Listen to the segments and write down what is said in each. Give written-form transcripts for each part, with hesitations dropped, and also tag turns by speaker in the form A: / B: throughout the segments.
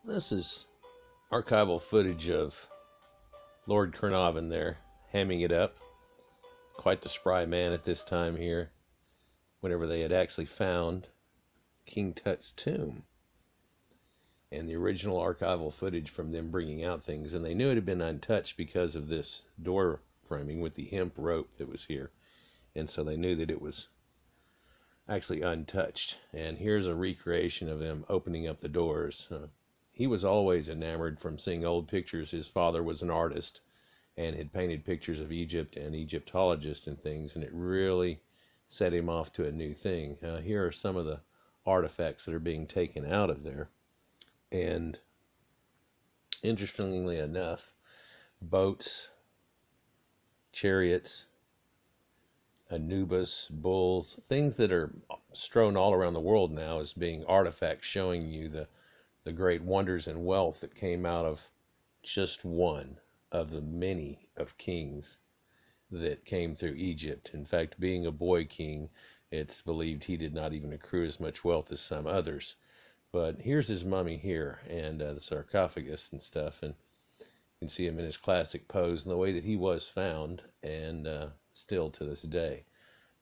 A: This is archival footage of Lord Carnarvon there, hamming it up. Quite the spry man at this time here, whenever they had actually found King Tut's tomb. And the original archival footage from them bringing out things. And they knew it had been untouched because of this door framing with the hemp rope that was here. And so they knew that it was actually untouched. And here's a recreation of them opening up the doors. He was always enamored from seeing old pictures. His father was an artist and had painted pictures of Egypt and Egyptologists and things, and it really set him off to a new thing. Here are some of the artifacts that are being taken out of there. And interestingly enough, boats, chariots, Anubis, bulls, things that are strewn all around the world now as being artifacts showing you the great wonders and wealth that came out of just one of the many of kings that came through Egypt. In fact, being a boy king, it's believed he did not even accrue as much wealth as some others. But here's his mummy here, and the sarcophagus and stuff, and you can see him in his classic pose and the way that he was found, and still to this day.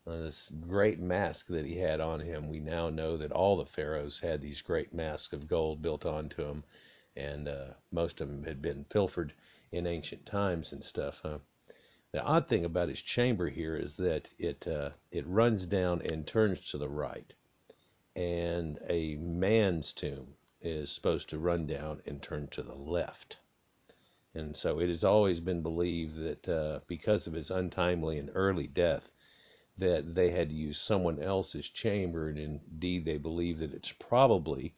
A: This great mask that he had on him, we now know that all the pharaohs had these great masks of gold built onto them, and most of them had been pilfered in ancient times and stuff. The odd thing about his chamber here is that it runs down and turns to the right, and a man's tomb is supposed to run down and turn to the left. And so it has always been believed that because of his untimely and early death, that they had to use someone else's chamber, and indeed they believe that it's probably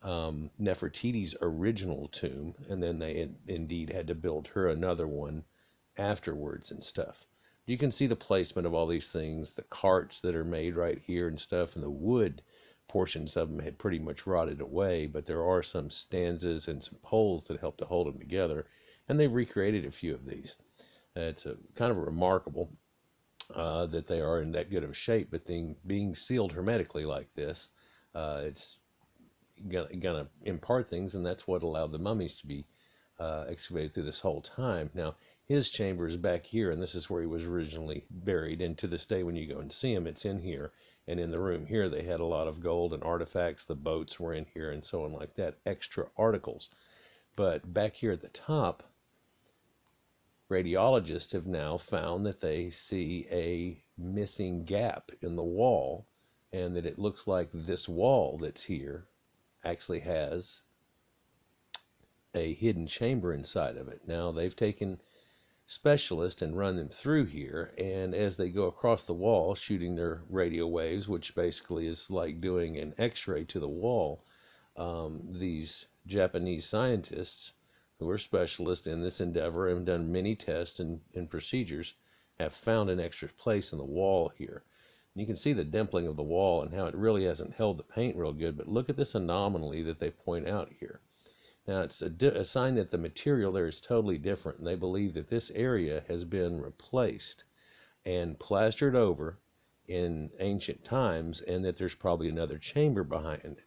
A: Nefertiti's original tomb, and then they indeed had to build her another one afterwards and stuff. You can see the placement of all these things, the carts that are made right here and stuff, and the wood portions of them had pretty much rotted away, but there are some stanzas and some poles that help to hold them together, and they've recreated a few of these. It's kind of remarkable that they are in that good of a shape, but being sealed hermetically like this, it's gonna impart things, and that's what allowed the mummies to be excavated through this whole time. Now, his chamber is back here, and this is where he was originally buried, and to this day when you go and see him, it's in here. And in the room here they had a lot of gold and artifacts. The boats were in here and so on like that, extra articles. But back here at the top, radiologists have now found that they see a missing gap in the wall, and that it looks like this wall that's here actually has a hidden chamber inside of it. Now, they've taken specialists and run them through here, and as they go across the wall shooting their radio waves, which basically is like doing an x-ray to the wall, these Japanese scientists who are specialists in this endeavor and have done many tests and procedures have found an extra place in the wall here. And you can see the dimpling of the wall and how it really hasn't held the paint real good, but look at this anomaly that they point out here. Now, it's a sign that the material there is totally different, and they believe that this area has been replaced and plastered over in ancient times, and that there's probably another chamber behind it.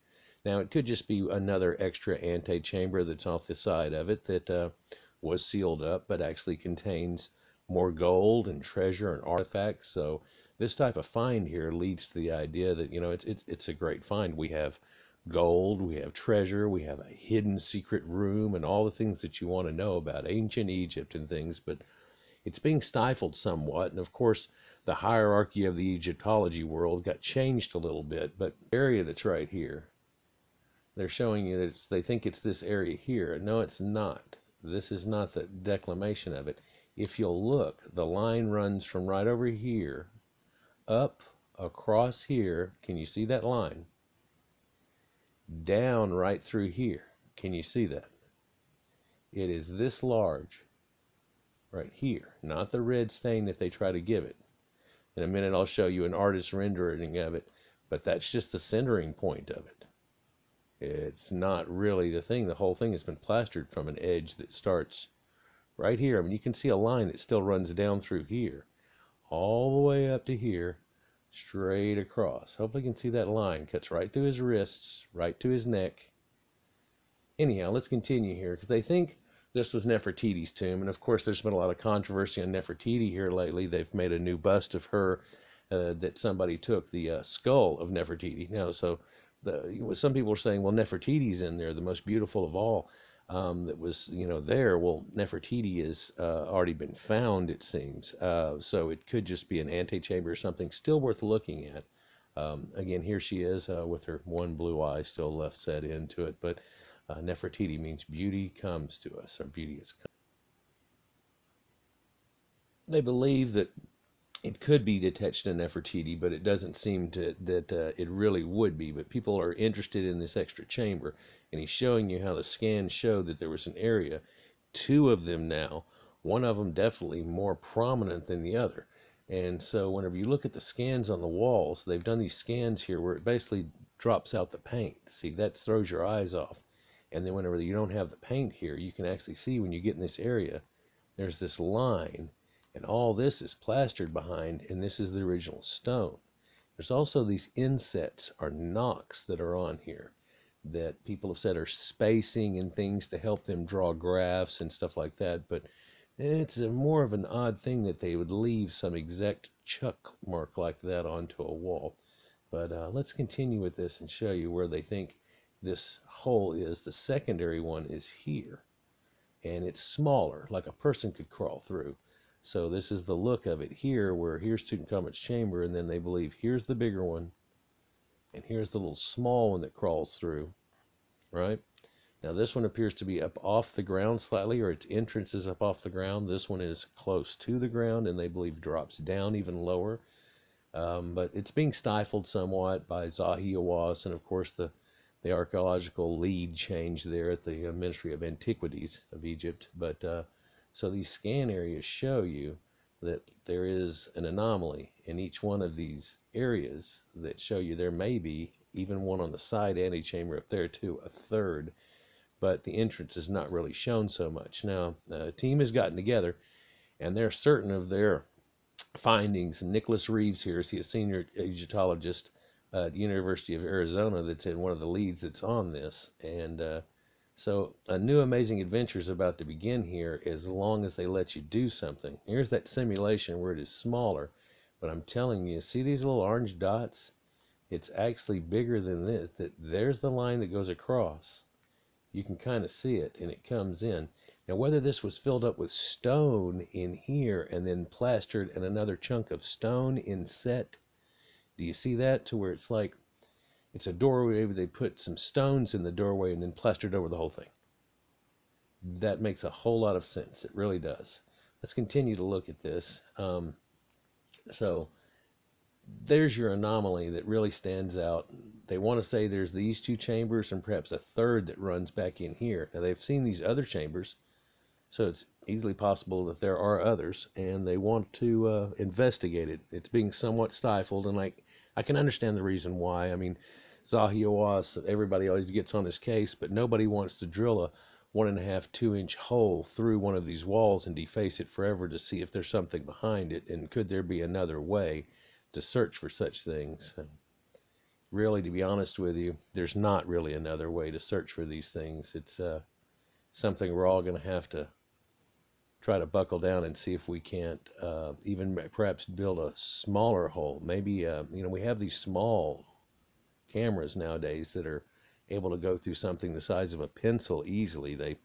A: Now, it could just be another extra antechamber that's off the side of it that was sealed up, but actually contains more gold and treasure and artifacts. So this type of find here leads to the idea that, you know, it's a great find. We have gold, we have treasure, we have a hidden secret room, and all the things that you want to know about ancient Egypt and things, but it's being stifled somewhat. And of course, the hierarchy of the Egyptology world got changed a little bit, but the area that's right here, they're showing you that they think it's this area here. No, it's not. This is not the declamation of it. If you'll look, the line runs from right over here up across here. Can you see that line? Down right through here. Can you see that? It is this large right here, not the red stain that they try to give it. In a minute I'll show you an artist's rendering of it, but that's just the centering point of it. It's not really the thing. The whole thing has been plastered from an edge that starts right here. I mean, you can see a line that still runs down through here, all the way up to here, straight across. Hopefully you can see that line. Cuts right through his wrists, right to his neck. Anyhow, let's continue here because they think this was Nefertiti's tomb, and of course, there's been a lot of controversy on Nefertiti here lately. They've made a new bust of her that somebody took the skull of Nefertiti. Now, so some people are saying, well, Nefertiti's in there, the most beautiful of all. That was, there. Well, Nefertiti has already been found, it seems. So it could just be an antechamber or something still worth looking at. Again, here she is with her one blue eye still left set into it. But Nefertiti means beauty comes to us, or beauty is come. They believe that it could be detached to Nefertiti, but it doesn't seem that it really would be. But people are interested in this extra chamber, and he's showing you how the scans showed that there was an area, two of them now, one of them definitely more prominent than the other. And so whenever you look at the scans on the walls, they've done these scans here where it basically drops out the paint. See, that throws your eyes off. And then whenever you don't have the paint here, you can actually see when you get in this area, there's this line, and all this is plastered behind, and this is the original stone. There's also these insets or knocks that are on here that people have said are spacing and things to help them draw graphs and stuff like that, but it's more of an odd thing that they would leave some exact chuck mark like that onto a wall. But let's continue with this and show you where they think this hole is. The secondary one is here, and it's smaller, like a person could crawl through. So this is the look of it here, where here's Tutankhamun's chamber, and then they believe here's the bigger one, and here's the little small one that crawls through, right? Now this one appears to be up off the ground slightly, or its entrance is up off the ground. This one is close to the ground, and they believe drops down even lower. But it's being stifled somewhat by Zahi Hawass, and of course the archaeological lead change there at the Ministry of Antiquities of Egypt. But so these scan areas show you that there is an anomaly in each one of these areas that show you there may be even one on the side antechamber up there too, a third, but the entrance is not really shown so much. Now, a team has gotten together, and they're certain of their findings. Nicholas Reeves here is he a senior Egyptologist at the University of Arizona that's in one of the leads that's on this. And so a new amazing adventure is about to begin here as long as they let you do something. Here's that simulation where it is smaller, but I'm telling you, see these little orange dots? It's actually bigger than this. There's the line that goes across. You can kind of see it, and it comes in. Now, whether this was filled up with stone in here and then plastered and another chunk of stone inset, do you see that? To where it's like, it's a doorway, they put some stones in the doorway and then plastered over the whole thing. That makes a whole lot of sense. It really does. Let's continue to look at this. So there's your anomaly that really stands out. They want to say there's these two chambers and perhaps a third that runs back in here. Now, they've seen these other chambers, so it's easily possible that there are others, and they want to investigate it. It's being somewhat stifled, and I can understand the reason why. I mean, Zahi Hawass, everybody always gets on his case, but nobody wants to drill a 1.5, 2-inch hole through one of these walls and deface it forever to see if there's something behind it, and could there be another way to search for such things. And really, to be honest with you, there's not really another way to search for these things. It's something we're all going to have to try to buckle down and see if we can't even perhaps build a smaller hole. Maybe, we have these small cameras nowadays that are able to go through something the size of a pencil easily. They,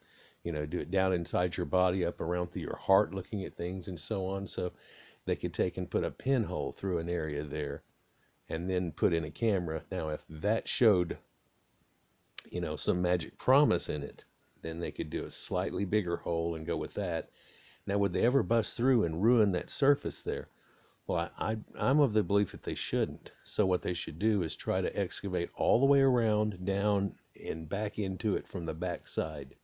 A: do it down inside your body, up around through your heart, looking at things and so on. So they could take and put a pinhole through an area there and then put in a camera. Now, if that showed, some magic promise in it, then they could do a slightly bigger hole and go with that. Now, would they ever bust through and ruin that surface there? Well, I'm of the belief that they shouldn't. So what they should do is try to excavate all the way around, down, and back into it from the back side.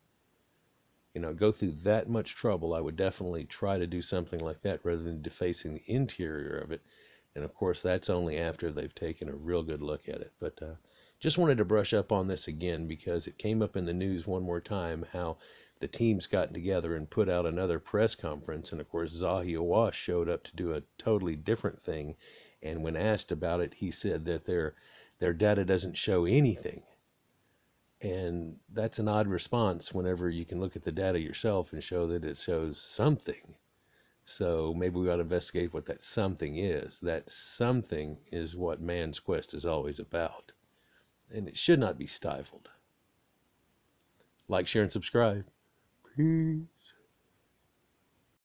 A: Go through that much trouble. I would definitely try to do something like that rather than defacing the interior of it. And of course, that's only after they've taken a real good look at it. But just wanted to brush up on this again because it came up in the news one more time how the teams got together and put out another press conference. And of course, Zahi Hawass showed up to do a totally different thing. And when asked about it, he said that their data doesn't show anything. And that's an odd response whenever you can look at the data yourself and show that it shows something. So maybe we ought to investigate what that something is. That something is what man's quest is always about. And it should not be stifled. Like, share, and subscribe. Peace.